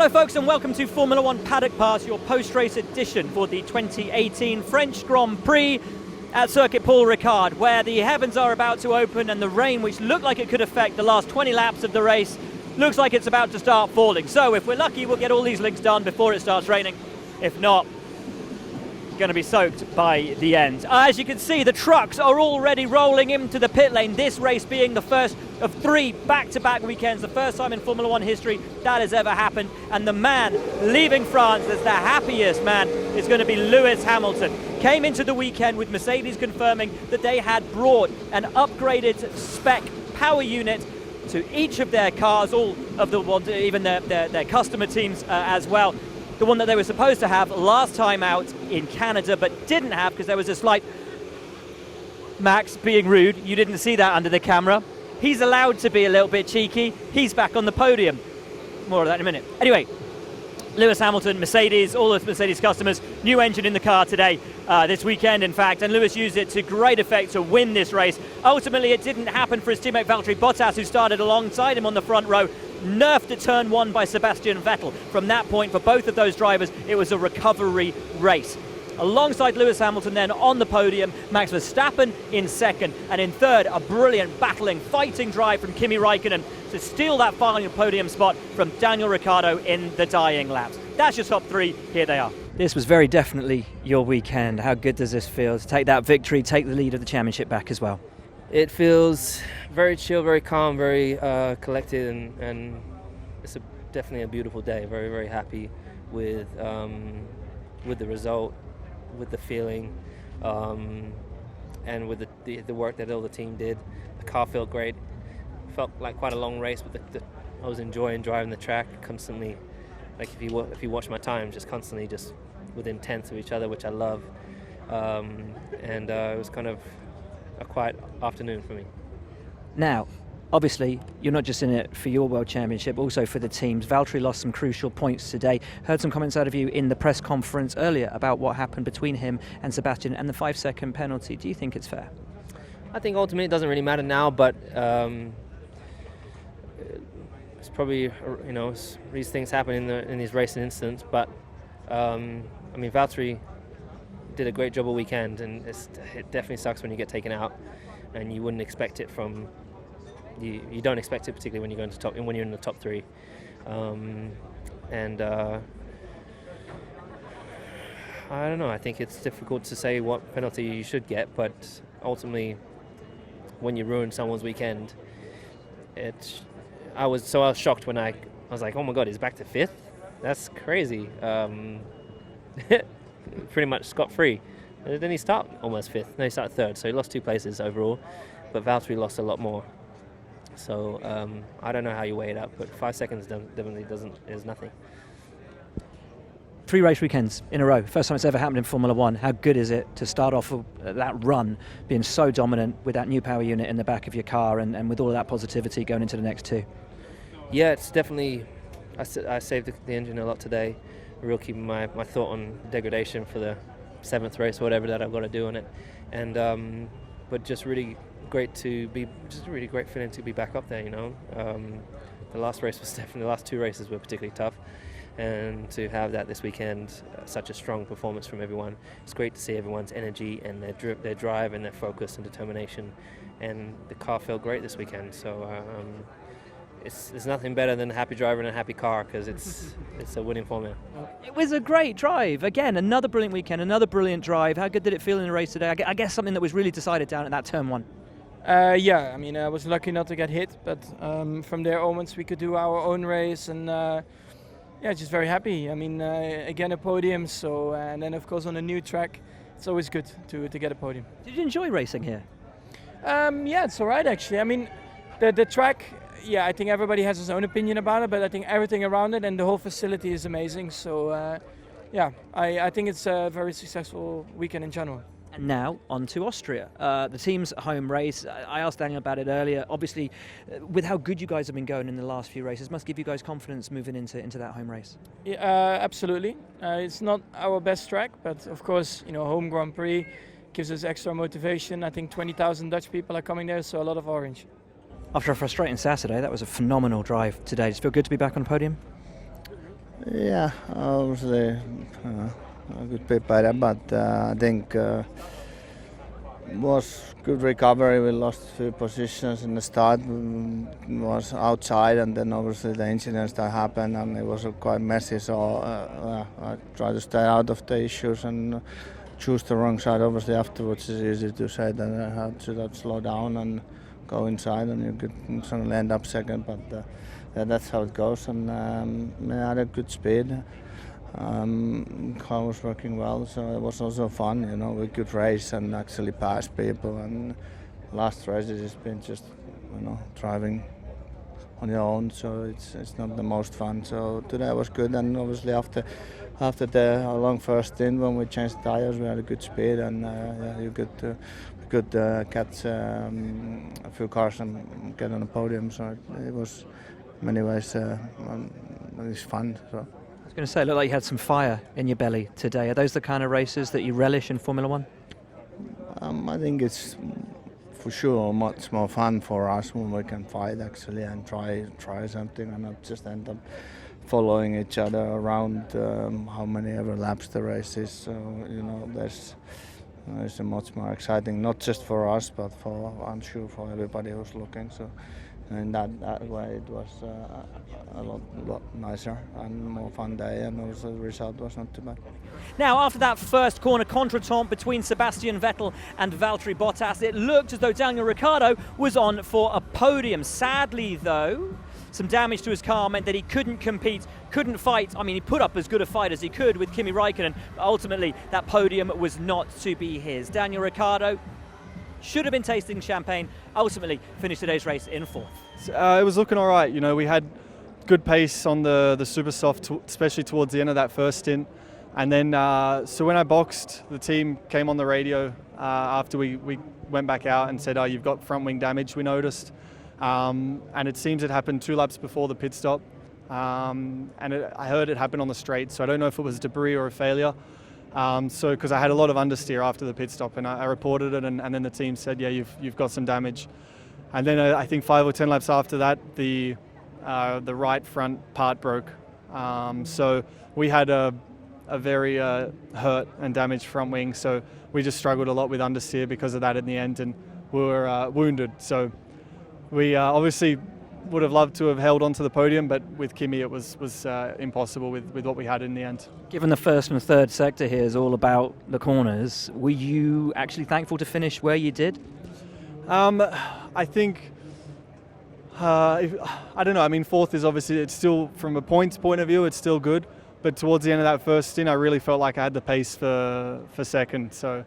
Hello folks and welcome to Formula One Paddock Pass, your post-race edition for the 2018 French Grand Prix at Circuit Paul Ricard, where the heavens are about to open and the rain, which looked like it could affect the last 20 laps of the race, looks like it's about to start falling. So if we're lucky, we'll get all these links done before it starts raining. If not, it's going to be soaked by the end. As you can see, the trucks are already rolling into the pit lane, this race being the first of 3 back-to-back weekends, the first time in Formula One history that has ever happened. And the man leaving France as the happiest man is going to be Lewis Hamilton. Came into the weekend with Mercedes confirming that they had brought an upgraded spec power unit to each of their cars, all of the ones, even their customer teams as well. The one that they were supposed to have last time out in Canada, but didn't have because there was a slight... Max being rude, you didn't see that under the camera. He's allowed to be a little bit cheeky. He's back on the podium. More of that in a minute. Anyway, Lewis Hamilton, Mercedes, all of Mercedes customers, new engine in the car today, this weekend in fact, and Lewis used it to great effect to win this race. Ultimately it didn't happen for his teammate Valtteri Bottas, who started alongside him on the front row, nerfed at turn 1 by Sebastian Vettel. From that point, for both of those drivers, it was a recovery race. Alongside Lewis Hamilton then on the podium, Max Verstappen in second, and in third, a brilliant battling, fighting drive from Kimi Raikkonen to steal that final podium spot from Daniel Ricciardo in the dying laps. That's your top 3, here they are. This was very definitely your weekend. How good does this feel to take that victory, take the lead of the championship back as well? It feels very chill, very calm, very collected, and it's definitely a beautiful day. Very, very happy with the result, with the feeling, and with the work that all the team did. The car felt great. Felt like quite a long race, but I was enjoying driving the track constantly. Like if you watch my time, just constantly just within tenths of each other, which I love. And it was kind of a quiet afternoon for me. Now, obviously, you're not just in it for your World Championship, also for the teams. Valtteri lost some crucial points today. Heard some comments out of you in the press conference earlier about what happened between him and Sebastian and the 5-second penalty. Do you think it's fair? I think ultimately it doesn't really matter now, but it's probably, these things happen in these racing incidents. But Valtteri did a great job all weekend, and it definitely sucks when you get taken out, and you wouldn't expect it from. You don't expect it, particularly when you're in the top 3, I don't know. I think it's difficult to say what penalty you should get, but ultimately, when you ruin someone's weekend, I was shocked when I was like, oh my god, he's back to 5th. That's crazy. Pretty much scot-free. And then he started almost 5th. No, he started 3rd, so he lost 2 places overall. But Valtteri lost a lot more. So I don't know how you weigh it up, but 5 seconds definitely is nothing. 3 race weekends in a row. First time it's ever happened in Formula One. How good is it to start off that run being so dominant with that new power unit in the back of your car and with all of that positivity going into the next 2? Yeah, it's definitely... I saved the engine a lot today. Real keeping my thought on degradation for the 7th race or whatever that I've got to do on it. And but just really great to be, just a really great feeling to be back up there, The last race was definitely, the last 2 races were particularly tough, and to have that this weekend, such a strong performance from everyone. It's great to see everyone's energy and their drive and their focus and determination, and the car felt great this weekend. So there's nothing better than a happy driver and a happy car, because it's a winning formula. It was a great drive. Again, another brilliant weekend, another brilliant drive. How good did it feel in the race today? I guess something that was really decided down at that turn 1. I was lucky not to get hit, but from there onwards we could do our own race, and just very happy. Again, a podium, so and then of course on a new track, it's always good to get a podium. Did you enjoy racing here? It's all right actually. The track, I think everybody has his own opinion about it, but I think everything around it and the whole facility is amazing. So I think it's a very successful weekend in general. And now on to Austria, the team's home race. I asked Daniel about it earlier. Obviously, with how good you guys have been going in the last few races, must give you guys confidence moving into that home race. Yeah, absolutely. It's not our best track, but of course, home Grand Prix gives us extra motivation. I think 20,000 Dutch people are coming there, so a lot of orange. After a frustrating Saturday, that was a phenomenal drive today. Does it feel good to be back on the podium? Yeah, obviously a good bit better, but I think was good recovery. We lost a few positions in the start, was outside, and then obviously the incidents that happened, and it was quite messy. So I tried to stay out of the issues and choose the wrong side. Obviously afterwards it's easy to say that I had to slow down and go inside, and you could suddenly end up second. But that's how it goes. And I had a good speed. Car was working well, so it was also fun. You know, we could race and actually pass people. And last races it's been just driving on your own, so it's not the most fun. So today was good, and obviously after the long first stint when we changed tires, we had a good speed, and you could catch a few cars and get on the podium. So it was in many ways it was fun. So. I was going to say, it looked like you had some fire in your belly today. Are those the kind of races that you relish in Formula One? I think it's for sure much more fun for us when we can fight actually and try something and not just end up following each other around how many ever laps the race is. So there's a much more exciting, not just for us but I'm sure for everybody who's looking. So in that way it was a lot nicer and more fun day, and also the result was not too bad. Now, after that first corner contretemps between Sebastian Vettel and Valtteri Bottas, it looked as though Daniel Ricciardo was on for a podium. Sadly, though, some damage to his car meant that he couldn't compete, couldn't fight. I mean, he put up as good a fight as he could with Kimi Räikkönen, but ultimately that podium was not to be his. Daniel Ricciardo should have been tasting champagne, ultimately finished today's race in fourth. It was looking all right. We had good pace on the super soft, especially towards the end of that first stint. And then, so when I boxed, the team came on the radio after we went back out and said, "Oh, you've got front wing damage, we noticed." And it seems it happened 2 laps before the pit stop. And I heard it happen on the straight, so I don't know if it was debris or a failure. So because I had a lot of understeer after the pit stop, and I reported it, and then the team said, "Yeah, you've got some damage." And then I think 5 or 10 laps after that, the right front part broke. So we had a very hurt and damaged front wing. So we just struggled a lot with understeer because of that in the end, and we were wounded. So we obviously would have loved to have held on to the podium, but with Kimi it was impossible with what we had in the end. Given the first and third sector here is all about the corners, were you actually thankful to finish where you did? I think, I don't know, I mean, fourth is obviously, it's still, from a points point of view, it's still good, but towards the end of that first stint, I really felt like I had the pace for second. So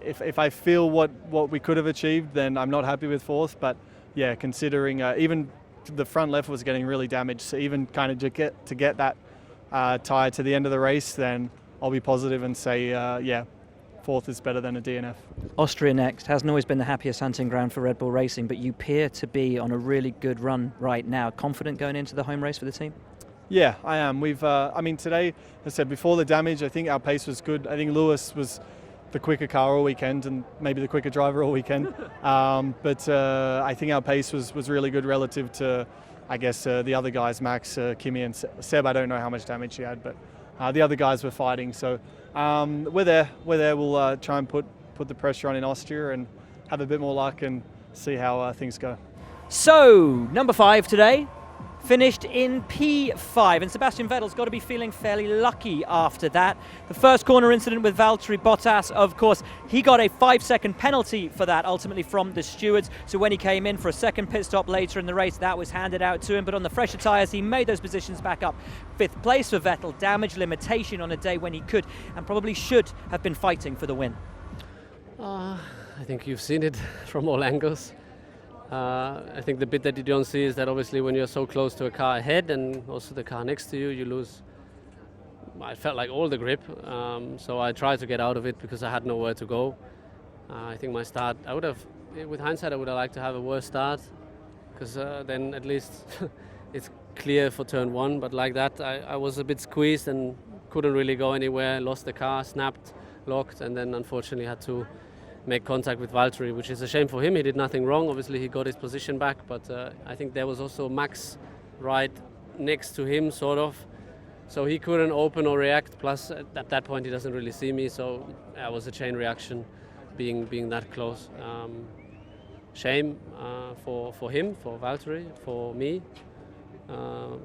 if I feel what we could have achieved, then I'm not happy with fourth, but yeah, considering even the front left was getting really damaged, so even kind of to get that tyre to the end of the race, then I'll be positive and say, yeah, fourth is better than a DNF. Austria next. Hasn't always been the happiest hunting ground for Red Bull Racing, but you appear to be on a really good run right now. Confident going into the home race for the team? Yeah, I am. I mean, today, as I said, before the damage, I think our pace was good. I think Lewis was the quicker car all weekend and maybe the quicker driver all weekend. But I think our pace was really good relative to, I guess, the other guys, Max, Kimi and Seb. I don't know how much damage he had, but the other guys were fighting. So we're there. We'll try and put the pressure on in Austria and have a bit more luck and see how things go. So, number 5 today, finished in P5, and Sebastian Vettel's got to be feeling fairly lucky after that. The first corner incident with Valtteri Bottas, of course, he got a 5-second penalty for that, ultimately from the stewards. So when he came in for a second pit stop later in the race, that was handed out to him. But on the fresher tyres, he made those positions back up. 5th place for Vettel, damage limitation on a day when he could and probably should have been fighting for the win. I think you've seen it from all angles. I think the bit that you don't see is that obviously when you're so close to a car ahead and also the car next to you, you lose, I felt like all the grip. So I tried to get out of it because I had nowhere to go. I think my start, I would have, with hindsight, I would have liked to have a worse start because then at least it's clear for turn 1. But like that, I was a bit squeezed and couldn't really go anywhere, lost the car, snapped, locked, and then unfortunately had to make contact with Valtteri, which is a shame for him. He did nothing wrong. Obviously, he got his position back, but I think there was also Max right next to him, sort of. So he couldn't open or react. Plus, at that point, he doesn't really see me. So it was a chain reaction, being that close. Shame for him, for Valtteri, for me.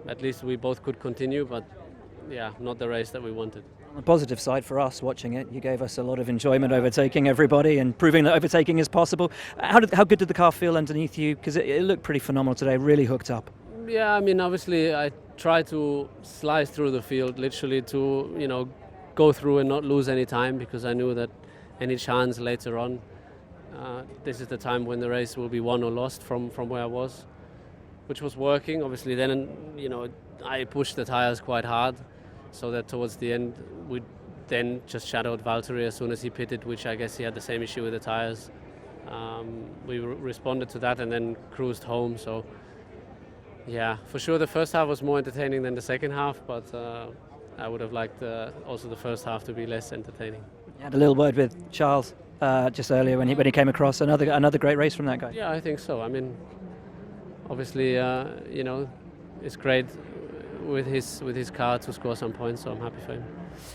At least we both could continue, but yeah, not the race that we wanted. On the positive side for us watching it, you gave us a lot of enjoyment overtaking everybody and proving that overtaking is possible. How good did the car feel underneath you? Because it looked pretty phenomenal today, really hooked up. Yeah, I mean, obviously I tried to slice through the field, literally to, go through and not lose any time, because I knew that any chance later on, this is the time when the race will be won or lost from where I was, which was working. Obviously then, I pushed the tires quite hard, so that towards the end we then just shadowed Valtteri as soon as he pitted, which I guess he had the same issue with the tires. We responded to that and then cruised home. So yeah, for sure the first half was more entertaining than the second half, but I would have liked also the first half to be less entertaining. You had a little word with Charles just earlier when he came across. Another great race from that guy. Yeah, I think so. I mean, obviously, it's great with his car to score some points, so I'm happy for him.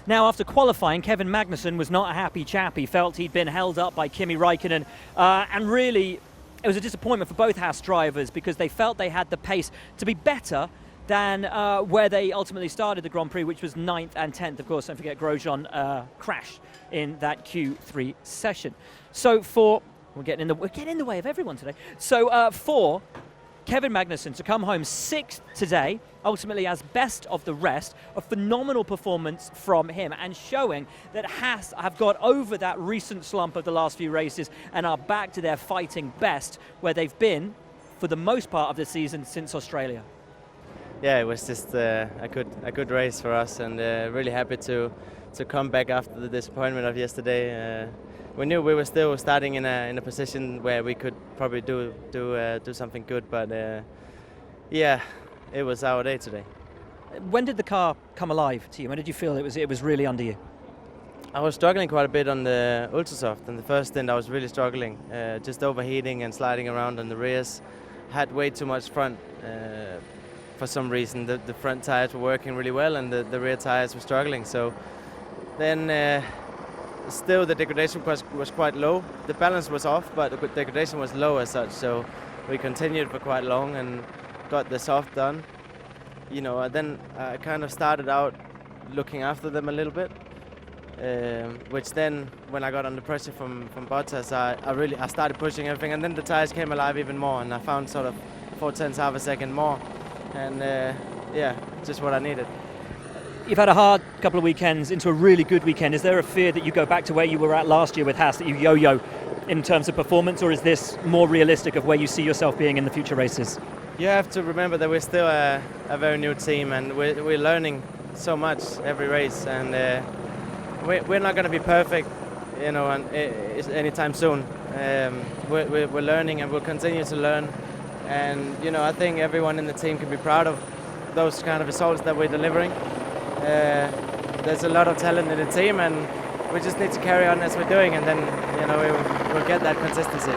Now, after qualifying, Kevin Magnussen was not a happy chap. He felt he'd been held up by Kimi Räikkönen, and really it was a disappointment for both Haas drivers because they felt they had the pace to be better than where they ultimately started the Grand Prix, which was 9th and 10th. Of course, don't forget Grosjean crashed in that Q3 session. So we're getting in the way of everyone today. So for Kevin Magnussen to come home 6th today, ultimately as best of the rest, a phenomenal performance from him and showing that Haas have got over that recent slump of the last few races and are back to their fighting best where they've been for the most part of the season since Australia. Yeah, it was just a good race for us, and really happy to come back after the disappointment of yesterday. We knew we were still starting in a position where we could probably do something good, but yeah, it was our day today. When did the car come alive to you? When did you feel it was really under you? I was struggling quite a bit on the Ultrasoft. In the first stint, I was really struggling, just overheating and sliding around on the rears. Had way too much front. For some reason, the front tires were working really well, and the rear tires were struggling. So then. Still, the degradation was quite low. The balance was off, but the degradation was low as such. So we continued for quite long and got the soft done. Then I kind of started out looking after them a little bit, which then, when I got under pressure from Bottas, I started pushing everything, and then the tires came alive even more, and I found sort of 0.4 half a second more, and yeah, just what I needed. You've had a hard couple of weekends into a really good weekend. Is there a fear that you go back to where you were at last year with Haas, that you yo-yo in terms of performance, or is this more realistic of where you see yourself being in the future races? You have to remember that we're still a very new team, and we're learning so much every race, and we're not going to be perfect, anytime soon. We're learning, and we'll continue to learn, and I think everyone in the team can be proud of those kind of results that we're delivering. There's a lot of talent in the team, and we just need to carry on as we're doing, and then we'll get that consistency.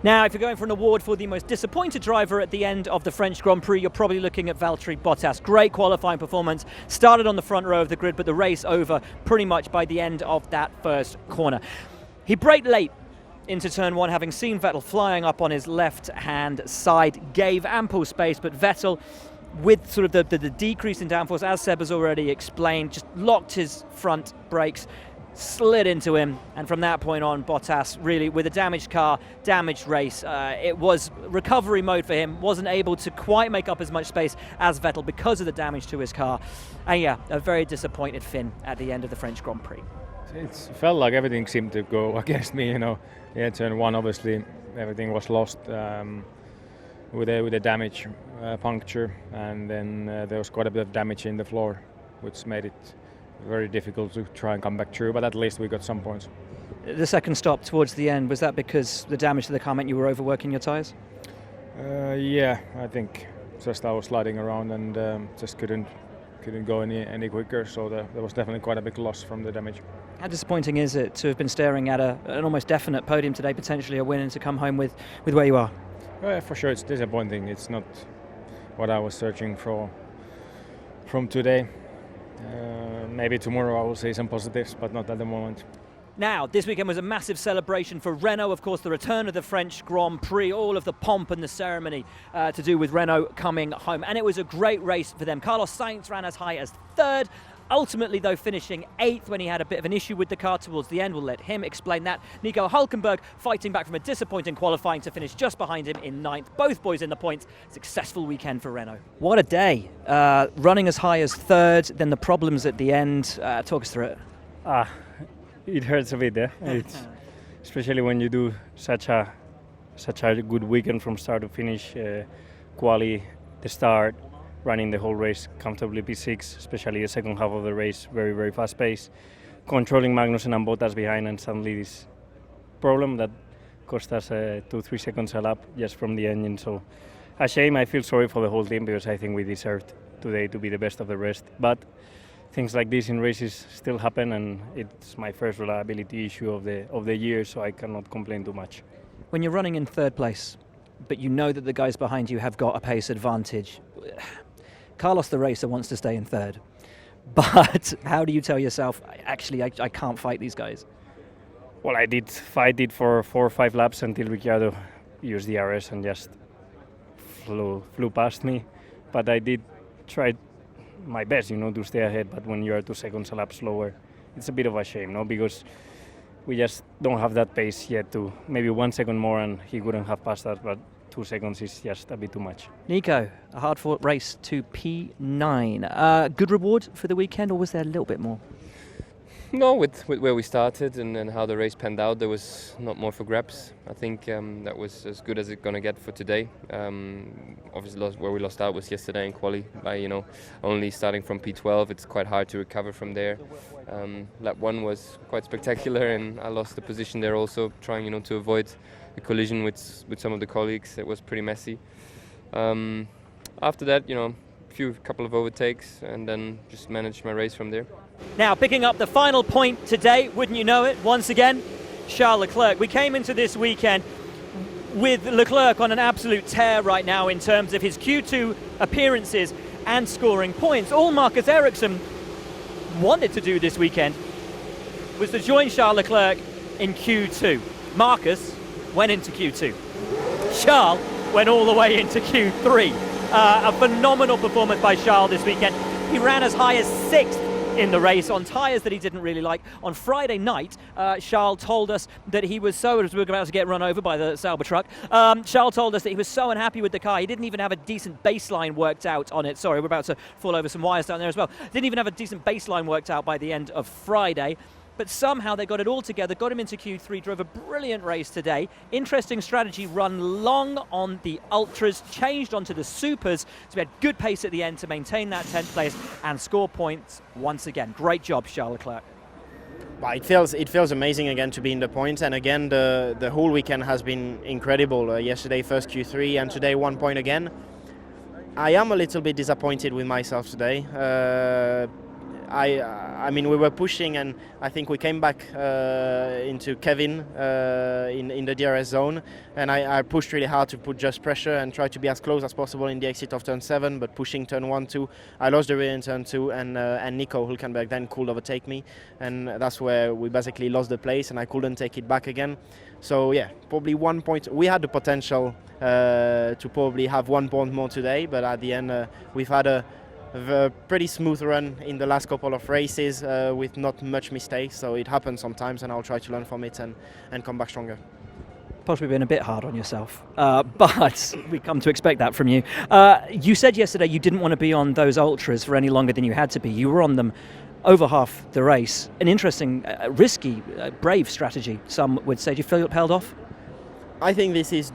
Now, if you're going for an award for the most disappointed driver at the end of the French Grand Prix, you're probably looking at Valtteri Bottas. Great qualifying performance, started on the front row of the grid, but the race over pretty much by the end of that first corner. He braked late into turn one, having seen Vettel flying up on his left-hand side, gave ample space, but Vettel, with sort of the decrease in downforce, as Seb has already explained, just locked his front brakes, slid into him, and from that point on, Bottas really, with a damaged car, damaged race, it was recovery mode for him, wasn't able to quite make up as much space as Vettel because of the damage to his car, and yeah, a very disappointed Finn at the end of the French Grand Prix. It felt like everything seemed to go against me, Yeah, turn one, obviously, everything was lost. With a damage puncture, and then there was quite a bit of damage in the floor, which made it very difficult to try and come back through, but at least we got some points. The second stop towards the end, was that because the damage to the car meant you were overworking your tyres? Yeah, I think just I was sliding around and just couldn't go any quicker, so there was definitely quite a big loss from the damage. How disappointing is it to have been staring at an almost definite podium today, potentially a win, and to come home with where you are? For sure, it's disappointing. It's not what I was searching for from today. Maybe tomorrow I will say some positives, but not at the moment. Now, this weekend was a massive celebration for Renault, of course, the return of the French Grand Prix, all of the pomp and the ceremony to do with Renault coming home. And it was a great race for them. Carlos Sainz ran as high as third, ultimately, though, finishing 8th when he had a bit of an issue with the car towards the end. We'll let him explain that. Nico Hülkenberg fighting back from a disappointing qualifying to finish just behind him in 9th. Both boys in the points. Successful weekend for Renault. What a day. Running as high as third, then the problems at the end. Talk us through it. It hurts a bit, It's especially when you do such a good weekend from start to finish. Quali, the start, running the whole race comfortably P6, especially the second half of the race, very, very fast pace, controlling Magnussen and Bottas behind, and suddenly this problem that cost us 2-3 seconds a lap just from the engine. So a shame. I feel sorry for the whole team because I think we deserved today to be the best of the rest. But things like this in races still happen, and it's my first reliability issue of the year, so I cannot complain too much. When you're running in third place, but you know that the guys behind you have got a pace advantage, Carlos the racer wants to stay in third, but how do you tell yourself, actually, I can't fight these guys? Well, I did fight it for 4 or 5 laps until Ricciardo used the RS and just flew past me, but I did try my best, to stay ahead. But when you are 2 seconds a lap slower, it's a bit of a shame, no? Because we just don't have that pace yet. To maybe 1 second more, and he wouldn't have passed us. But 2 seconds is just a bit too much. Nico, a hard-fought race to P9. Good reward for the weekend, or was there a little bit more? No, with where we started and how the race panned out, there was not more for grabs. I think that was as good as it's going to get for today. Obviously, where we lost out was yesterday in quali by only starting from P12. It's quite hard to recover from there. Lap 1 was quite spectacular, and I lost the position there also, trying to avoid the collision with some of the colleagues. It was pretty messy. After that, couple of overtakes, and then just managed my race from there. Now, picking up the final point today, wouldn't you know it, once again, Charles Leclerc. We came into this weekend with Leclerc on an absolute tear right now in terms of his Q2 appearances and scoring points. All Marcus Ericsson wanted to do this weekend was to join Charles Leclerc in Q2. Marcus went into Q2. Charles went all the way into Q3. A phenomenal performance by Charles this weekend. He ran as high as 6th in the race on tyres that he didn't really like. On Friday night, Charles told us that he was so, as we were about to get run over by the Sauber truck, Charles told us that he was so unhappy with the car. He didn't even have a decent baseline worked out on it. Sorry, we're about to fall over some wires down there as well. Didn't even have a decent baseline worked out by the end of Friday. But somehow they got it all together, got him into Q3, drove a brilliant race today. Interesting strategy, run long on the ultras, changed onto the supers, so we had good pace at the end to maintain that 10th place and score points once again. Great job, Charles Leclerc. Well, it feels amazing again to be in the points, and again the whole weekend has been incredible. Yesterday first Q3 and today 1 point again. I am a little bit disappointed with myself today. I mean, we were pushing, and I think we came back into Kevin in the DRS zone, and I pushed really hard to put just pressure and try to be as close as possible in the exit of turn 7, but pushing turn 1, 2. I lost the rear in turn 2, and Nico Hülkenberg then could overtake me, and that's where we basically lost the place, and I couldn't take it back again. So yeah, probably 1 point. We had the potential to probably have 1 point more today, but at the end we've had a pretty smooth run in the last couple of races with not much mistakes, so it happens sometimes, and I'll try to learn from it and come back stronger. Possibly been a bit hard on yourself, but we come to expect that from you. You said yesterday you didn't want to be on those ultras for any longer than you had to be. You were on them over half the race. An interesting, risky, brave strategy, some would say. Do you feel held off? I think this is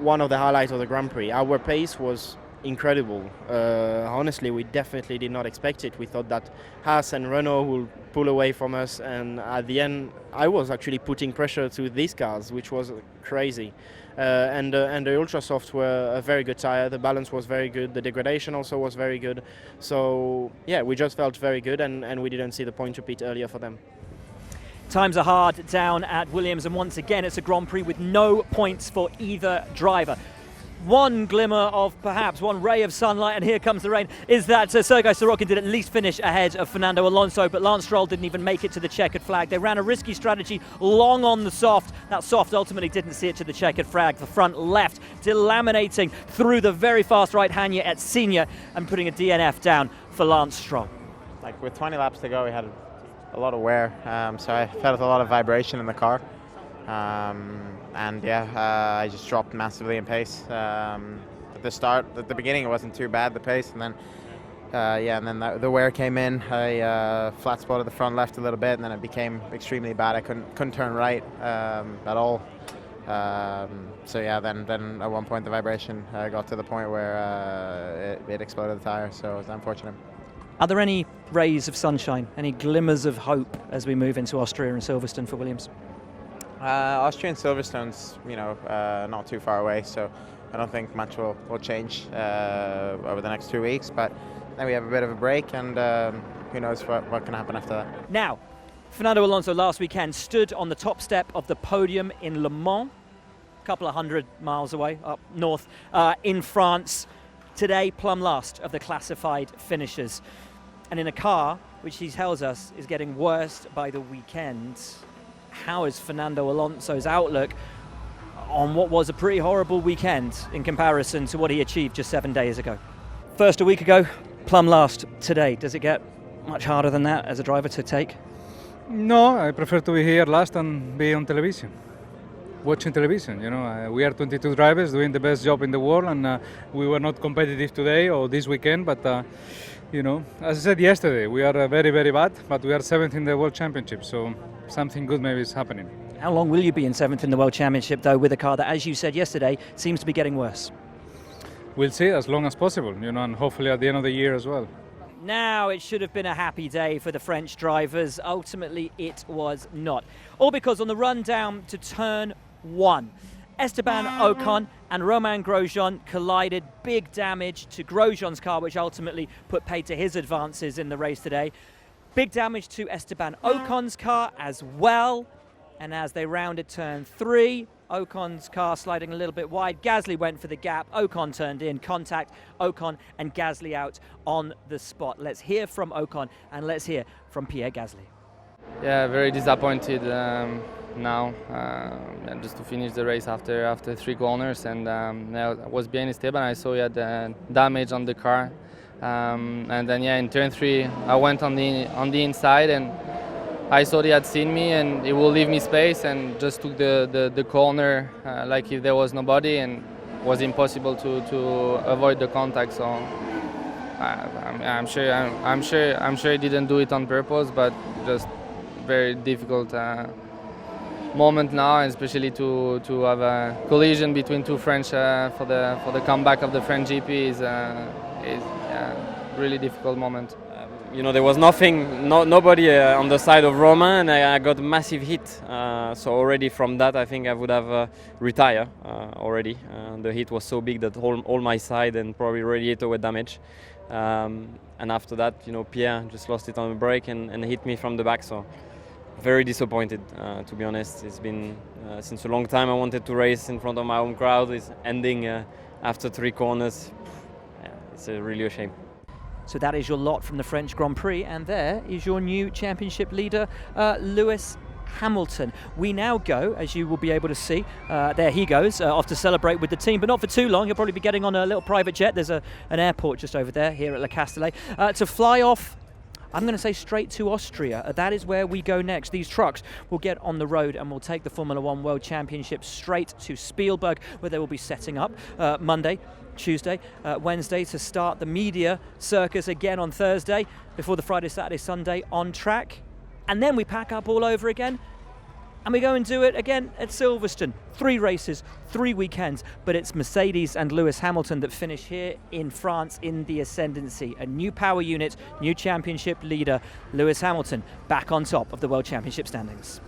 one of the highlights of the Grand Prix. Our pace was incredible. Honestly, we definitely did not expect it. We thought that Haas and Renault will pull away from us, and at the end I was actually putting pressure to these cars, which was crazy. And the Ultra Softs were a very good tyre. The balance was very good. The degradation also was very good. So yeah, we just felt very good, and we didn't see the point to pit earlier for them. Times are hard down at Williams, and once again it's a Grand Prix with no points for either driver. one glimmer of perhaps one ray of sunlight, and here comes the rain, is that Sergei Sorokin did at least finish ahead of Fernando Alonso, but Lance Stroll didn't even make it to the checkered flag. They ran a risky strategy long on the soft. That soft ultimately didn't see it to the checkered flag. The front left delaminating through the very fast right Hanya at Senior and putting a DNF down for Lance Stroll. Like with 20 laps to go, we had a lot of wear, so I felt a lot of vibration in the car. And yeah, I just dropped massively in pace. At the beginning, it wasn't too bad, the pace, and then and then the wear came in. I flat spotted the front left a little bit, and then it became extremely bad. I couldn't turn right at all. So yeah, then at one point the vibration got to the point where it exploded the tire. So it was unfortunate. Are there any rays of sunshine, any glimmers of hope as we move into Austria and Silverstone for Williams? Austria and Silverstone's, not too far away, so I don't think much will change over the next 2 weeks. But then we have a bit of a break, and who knows what can happen after that. Now, Fernando Alonso last weekend stood on the top step of the podium in Le Mans, a couple of 100 miles away up north in France. Today, plumb last of the classified finishers. And in a car, which he tells us is getting worse by the weekend, how is Fernando Alonso's outlook on what was a pretty horrible weekend in comparison to what he achieved just 7 days ago? First a week ago, plumb last today. Does it get much harder than that as a driver to take? No, I prefer to be here last and be on television, watching television. We are 22 drivers doing the best job in the world, and we were not competitive today or this weekend, but as I said yesterday, we are very, very bad, but we are 7th in the World Championship, so something good maybe is happening. How long will you be in 7th in the World Championship, though, with a car that, as you said yesterday, seems to be getting worse? We'll see as long as possible, and hopefully at the end of the year as well. Now, it should have been a happy day for the French drivers. Ultimately, it was not. All because on the run down to turn 1, Esteban Ocon and Romain Grosjean collided. Big damage to Grosjean's car, which ultimately put paid to his advances in the race today. Big damage to Esteban Ocon's car as well. And as they rounded turn 3, Ocon's car sliding a little bit wide. Gasly went for the gap. Ocon turned in. Contact. Ocon and Gasly out on the spot. Let's hear from Ocon and let's hear from Pierre Gasly. Yeah, very disappointed now. Just to finish the race after 3 corners, and I was behind Esteban. I saw he had damage on the car, and then in turn 3 I went on the inside, and I thought he had seen me and he will leave me space, and just took the corner like if there was nobody, and was impossible to avoid the contact. So I'm sure he didn't do it on purpose, but just very difficult moment now, and especially to have a collision between 2 French for the comeback of the French GP is a really difficult moment. There was nobody on the side of Romain, and I got a massive hit. So already from that, I think I would have retired already. The hit was so big that all my side and probably radiator were damaged. And after that, Pierre just lost it on the brake and hit me from the back. So very disappointed, to be honest. It's been since a long time I wanted to race in front of my home crowd. It's ending after 3 corners. Yeah, it's really a shame. So that is your lot from the French Grand Prix, and there is your new championship leader, Lewis Hamilton. We now go, as you will be able to see, there he goes, off to celebrate with the team, but not for too long. He'll probably be getting on a little private jet. There's an airport just over there, here at Le Castellet, to fly off, I'm going to say, straight to Austria. That is where we go next. These trucks will get on the road and will take the Formula One World Championship straight to Spielberg, where they will be setting up Monday, Tuesday, Wednesday to start the media circus again on Thursday before the Friday, Saturday, Sunday on track. And then we pack up all over again and we go and do it again at Silverstone. 3 races, 3 weekends, but it's Mercedes and Lewis Hamilton that finish here in France in the ascendancy. A new power unit, new championship leader, Lewis Hamilton, back on top of the World Championship standings.